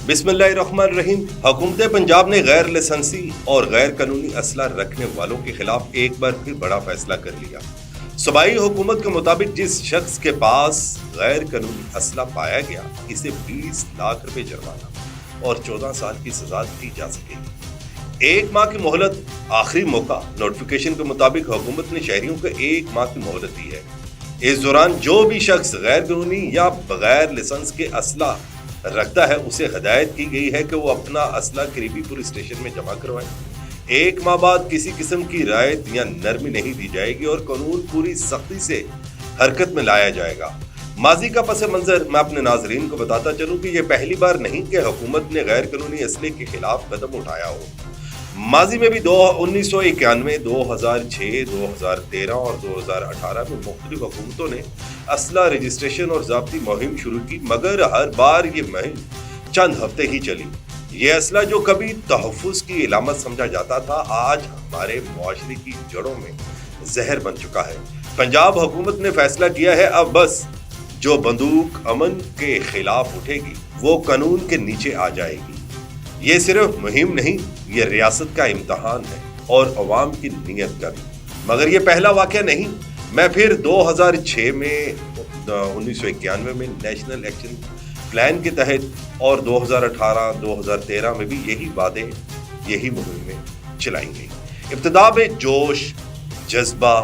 बिस्मिल्लाहिर्रहमानिर्रहीम। हुकूमत पंजाब ने गैर लाइसेंसी और गैर कानूनी असला रखने वालों के खिलाफ एक बार फिर बड़ा फैसला कर लिया। सूबाई हुकूमत के मुताबिक जिस शख्स के पास गैर कानूनी असला पाया गया, इसे 20 लाख रुपए जुर्माना और 14 साल की सजा दी जा सकेगी। 1 माह की मोहलत आखिरी मौका। नोटिफिकेशन के मुताबिक हुकूमत ने शहरियों को 1 माह की मोहलत दी है। इस दौरान जो भी शख्स गैर कानूनी या बगैर लाइसेंस के असला रखता है, उसे हिदायत की गई है कि वो अपना असला करीबी पुलिस स्टेशन में जमा करवाएं। 1 माह बाद किसी किस्म की रायत या नरमी नहीं दी जाएगी और कानून पूरी सख्ती से हरकत में लाया जाएगा। माजी का पस मंजर मैं अपने नाजरीन को बताता चलूं कि यह पहली बार नहीं कि हुकूमत ने गैर कानूनी असले के खिलाफ कदम उठाया हो। माजी में भी 1991, 2006, 2013 और 2018 में मुख्तलिफ हुकूमतों ने असला रजिस्ट्रेशन और ज़ाब्ती मुहिम शुरू की, मगर हर बार ये मुहिम चंद हफ्ते ही चली। ये असला जो कभी तहफ़्फ़ुज़ की इलामत समझा जाता था, आज हमारे मुआशरे की जड़ों में जहर बन चुका है। पंजाब हुकूमत ने फैसला किया है, अब बस जो बंदूक अमन के खिलाफ उठेगी वो कानून के नीचे आ जाएगी। ये सिर्फ मुहिम नहीं, ये रियासत का इम्तहान है और अवाम की नीयत का भी। मगर ये पहला वाक़या नहीं। मैं फिर 2006 में 1991 में नेशनल एक्शन प्लान के तहत और 2018, 2013 में भी यही वादे, यही मुहिमें चलाई गई। इब्तिदा में जोश, जज्बा,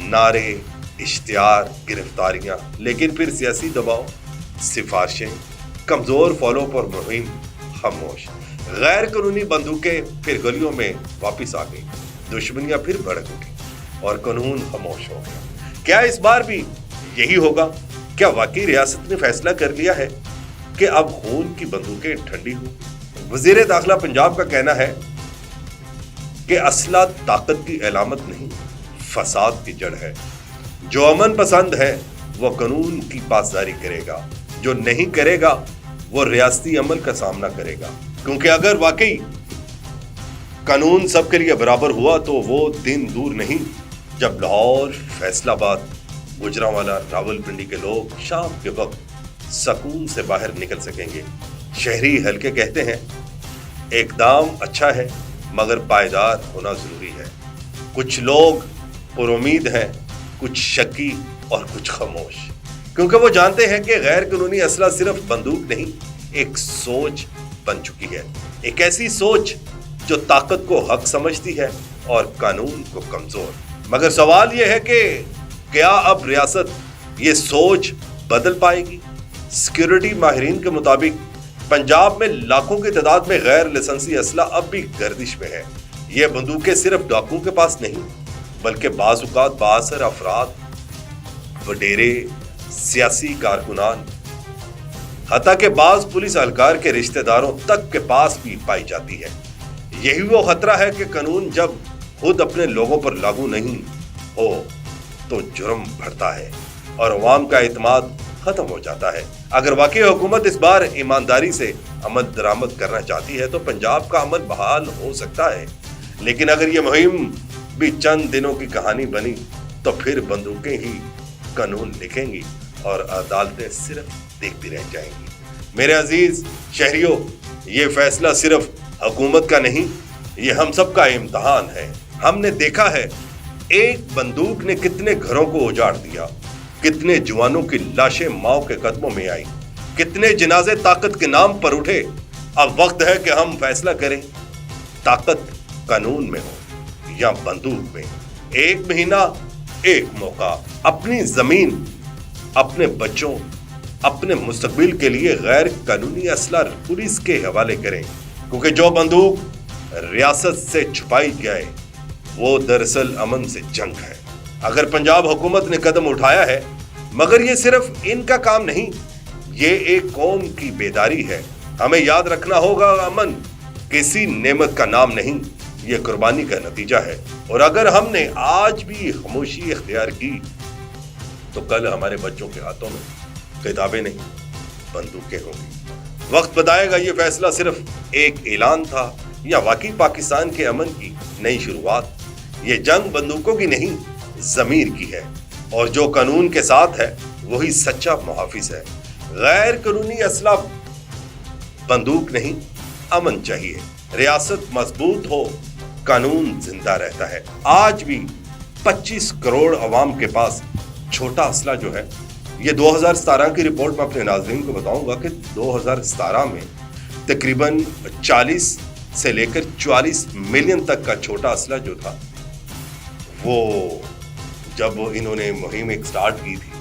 नारे, इश्तिहार, गिरफ्तारियां, लेकिन फिर सियासी दबाव, सिफारिशें, कमज़ोर फॉलोअप और मुहिम खामोश। गैर कानूनी बंदूकें फिर गलियों में वापस आ गई, दुश्मनियां फिर भड़क उठी और कानून खामोश हो गया। क्या इस बार भी यही होगा? क्या वाकई रियासत ने फैसला कर लिया है कि अब खून की बंदूकें ठंडी हो? वज़ीर दाखिला पंजाब का कहना है कि असला ताकत की अलामत नहीं, फसाद की जड़ है। जो अमन पसंद है वो कानून की पासदारी करेगा, जो नहीं करेगा वो रियासती अमल का सामना करेगा। क्योंकि अगर वाकई कानून सबके लिए बराबर हुआ तो वो दिन दूर नहीं जब लाहौर, फैसलाबाद, गुजरांवाला, रावलपिंडी के लोग शाम के वक्त सुकून से बाहर निकल सकेंगे। शहरी हल्के कहते हैं, इक़दाम अच्छा है मगर पायदार होना जरूरी है। कुछ लोग पुरुमीद हैं, कुछ शकी और कुछ खामोश, क्योंकि वो जानते हैं कि गैर कानूनी असला सिर्फ बंदूक नहीं, एक सोच बन चुकी है। एक ऐसी सोच जो ताकत को हक समझती है और कानून को कमजोर। मगर सवाल यह है कि क्या अब रियासत ये सोच बदल पाएगी? सिक्योरिटी माहिरीन के मुताबिक पंजाब में लाखों की तादाद में गैर लाइसेंसी असला अब भी गर्दिश में है। ये बंदूकें सिर्फ डाकुओं के पास नहीं, बल्कि बाज़ औक़ात बाअसर अफराद, वडेरे, सियासी कारकुनान, हत्ता के बाज़ पुलिस एहलकार के रिश्तेदारों तक के पास भी पाई जाती है। यही वो खतरा है कि कानून जब खुद अपने लोगों पर लागू नहीं हो तो जुर्म बढ़ता है और अवाम का एतमाद खत्म हो जाता है। अगर वाकई हुकूमत इस बार ईमानदारी से अमल दरामद करना चाहती है तो पंजाब का अमन बहाल हो सकता है। लेकिन अगर ये मुहिम भी चंद दिनों की कहानी बनी तो फिर बंदूकें ही कानून लिखेंगी और अदालतें सिर्फ देखती रह जाएंगी। मेरे अजीज शहरियों, ये फैसला सिर्फ हुकूमत का नहीं, ये हम सब का इम्तहान है। हमने देखा है एक बंदूक ने कितने घरों को उजाड़ दिया, कितने जवानों की लाशें माओ के कदमों में आई, कितने जनाजे ताकत के नाम पर उठे। अब वक्त है कि हम फैसला करें, ताकत कानून में हो या बंदूक में। 1 महीना, 1 मौका। अपनी जमीन, अपने बच्चों, अपने मुस्तकबिल के लिए गैर कानूनी असला पुलिस के हवाले करें, क्योंकि जो बंदूक रियासत से छुपाई जाए वो दरअसल अमन से जंग है। अगर पंजाब हुकूमत ने कदम उठाया है, मगर ये सिर्फ इनका काम नहीं, ये एक कौम की बेदारी है। हमें याद रखना होगा, अमन किसी नेमत का नाम नहीं, ये कुर्बानी का नतीजा है। और अगर हमने आज भी खामोशी इख्तियार की तो कल हमारे बच्चों के हाथों में किताबें नहीं, बंदूकें होंगी। वक्त बताएगा ये फैसला सिर्फ एक ऐलान था या वाकई पाकिस्तान के अमन की नई शुरुआत। ये जंग बंदूकों की नहीं, ज़मीर की है, और जो कानून के साथ है वही सच्चा मुहाफिज है। गैर कानूनी असला बंदूक नहीं, अमन चाहिए। रियासत मजबूत हो, कानून जिंदा रहता है। आज भी 25 करोड़ अवाम के पास छोटा असला जो है, ये 2017 की रिपोर्ट में अपने नाज़रीन को बताऊंगा कि 2017 में तकरीबन 40 से लेकर 44 मिलियन तक का छोटा असला जो था, वो जब इन्होंने मुहिम एक स्टार्ट की थी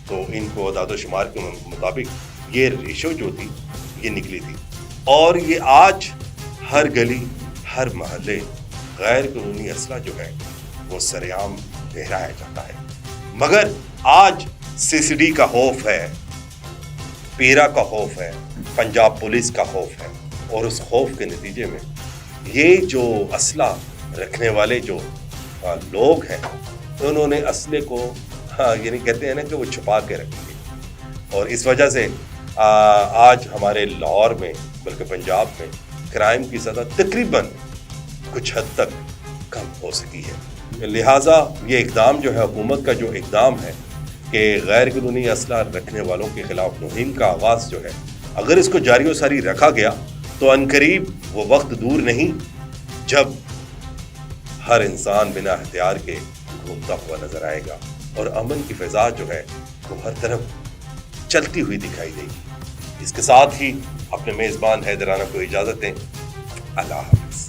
तो इनको अदाद-ओ-शुमार के मुताबिक ये रेशो जो थी ये निकली थी। और ये आज हर गली हर मोहल्ले गैर कानूनी असला जो है वो सरेआम लहराया जाता है। मगर आज सीसीडी का खौफ है, पीरा का खौफ है, पंजाब पुलिस का खौफ है, और उस खौफ के नतीजे में ये जो असला रखने वाले जो लोग हैं उन्होंने असले को यानी कहते हैं ना कि वो छुपा के रखेंगे। और इस वजह से आज हमारे लाहौर में बल्कि पंजाब में क्राइम की सतह तकरीबन कुछ हद तक कम हो सकी है। लिहाजा ये इकदाम जो है, हुकूमत का जो इकदाम है कि गैर कानूनी असला रखने वालों के खिलाफ मुहिम का आगाज़ जो है, अगर इसको जारी व सारी रखा गया तो अनकरीब वो वक्त दूर नहीं जब हर इंसान बिना हथियार के घूमता हुआ नजर आएगा और अमन की फिजा जो है वो हर तरफ चलती हुई दिखाई देगी। इसके साथ ही अपने मेज़बान हैदराना को इजाज़त दें। अल्लाह।